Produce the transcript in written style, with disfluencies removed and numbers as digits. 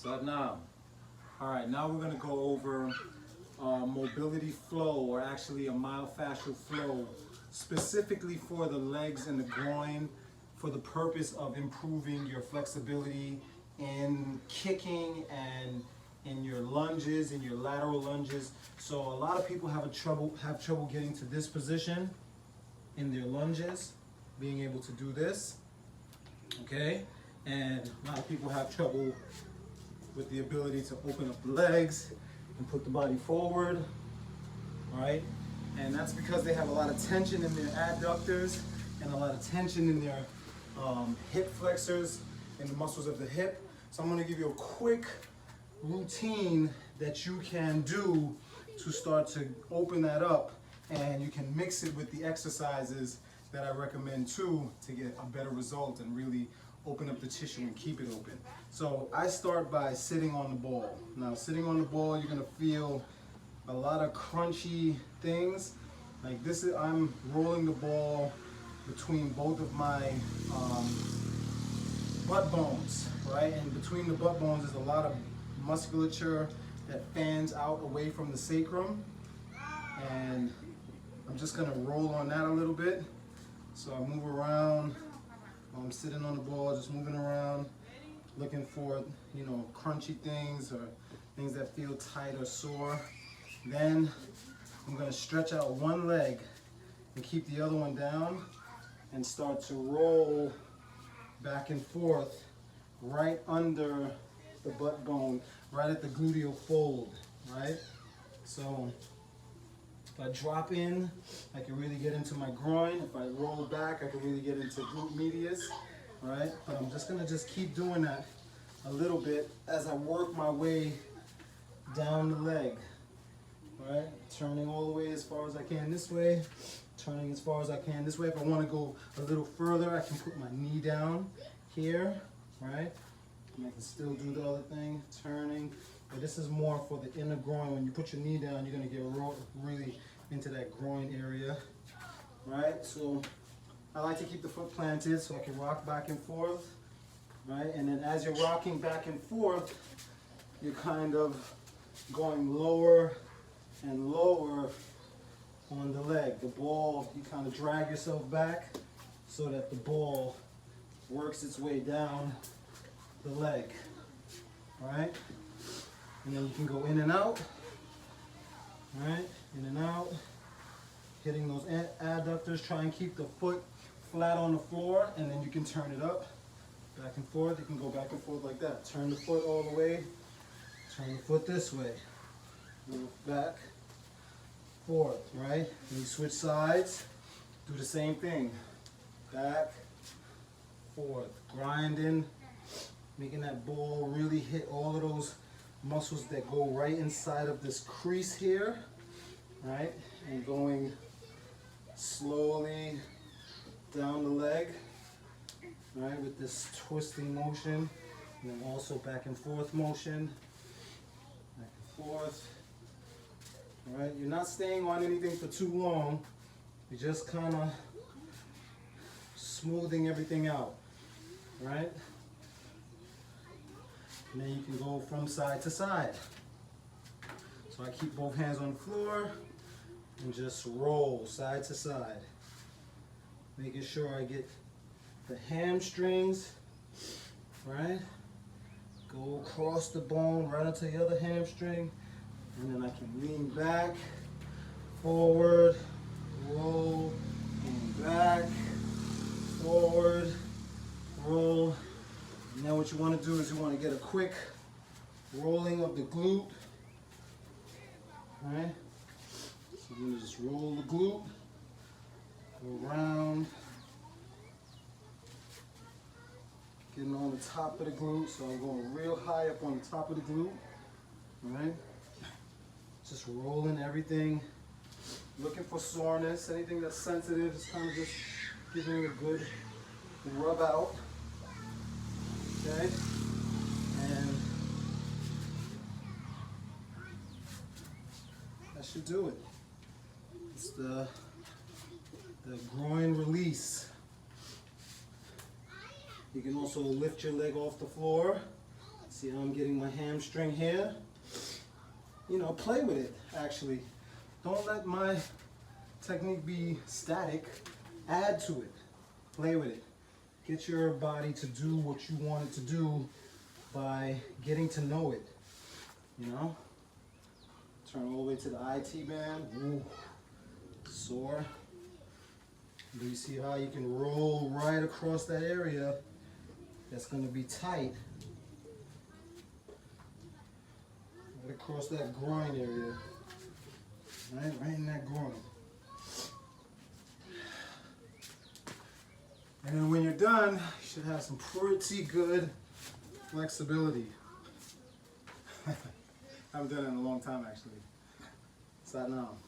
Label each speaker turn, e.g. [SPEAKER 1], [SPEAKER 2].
[SPEAKER 1] What's up now? All right, now we're gonna go over mobility flow, or actually a myofascial flow, specifically for the legs and the groin, for the purpose of improving your flexibility in kicking and in your lunges, in your lateral lunges. So a lot of people have trouble getting to this position in their lunges, being able to do this, okay? And a lot of people have trouble with the ability to open up the legs and put the body forward, right? And that's because they have a lot of tension in their adductors and a lot of tension in their hip flexors and the muscles of the hip. So I'm gonna give you a quick routine that you can do to start to open that up, and you can mix it with the exercises that I recommend too to get a better result and really open up the tissue and keep it open. So I start by sitting on the ball. Now sitting on the ball, you're gonna feel a lot of crunchy things. Like this is, I'm rolling the ball between both of my butt bones, right? And between the butt bones is a lot of musculature that fans out away from the sacrum. And I'm just gonna roll on that a little bit. So I move around. I'm sitting on the ball, just moving around, looking for, you know, crunchy things or things that feel tight or sore. Then I'm gonna stretch out one leg and keep the other one down and start to roll back and forth right under the butt bone, right at the gluteal fold, right? So if I drop in, I can really get into my groin. If I roll back, I can really get into glute medius, right? But I'm just gonna keep doing that a little bit as I work my way down the leg, right? Turning all the way as far as I can this way, turning as far as I can this way. If I wanna go a little further, I can put my knee down here, right? And I can still do the other thing, turning. But this is more for the inner groin. When you put your knee down, you're gonna get really into that groin area, right? So I like to keep the foot planted so I can rock back and forth, right? And then as you're rocking back and forth, you're kind of going lower and lower on the leg. The ball, you kind of drag yourself back so that the ball works its way down the leg, right? And then you can go in and out, right? In and out, hitting those adductors. Try and keep the foot flat on the floor, and then you can turn it up, back and forth. You can go back and forth like that. Turn the foot all the way, turn the foot this way, move back, forth, right? And you switch sides, do the same thing. Back, forth, grinding, making that ball really hit all of those muscles that go right inside of this crease here, right? And going slowly down the leg, right? With this twisting motion, and then also back and forth motion, back and forth, all right? You're not staying on anything for too long. You're just kind of smoothing everything out, right? And then you can go from side to side. So I keep both hands on the floor and just roll side to side. Making sure I get the hamstrings, right? Go across the bone right onto the other hamstring. And then I can lean back, forward, roll, lean back, forward, roll. Now what you want to do is you want to get a quick rolling of the glute, right? So you just roll the glute, go around, getting on the top of the glute. So I'm going real high up on the top of the glute, right? Just rolling everything, looking for soreness, anything that's sensitive, just kind of just giving it a good rub out. Okay, and that should do it. It's the groin release. You can also lift your leg off the floor. See how I'm getting my hamstring here? You know, play with it, actually. Don't let my technique be static. Add to it. Play with it. Get your body to do what you want it to do by getting to know it. You know? Turn all the way to the IT band. Ooh, sore. Do you see how you can roll right across that area that's going to be tight? Right across that groin area. Right in that groin. And then when you're done, you should have some pretty good flexibility. I haven't done it in a long time, actually. Sat now.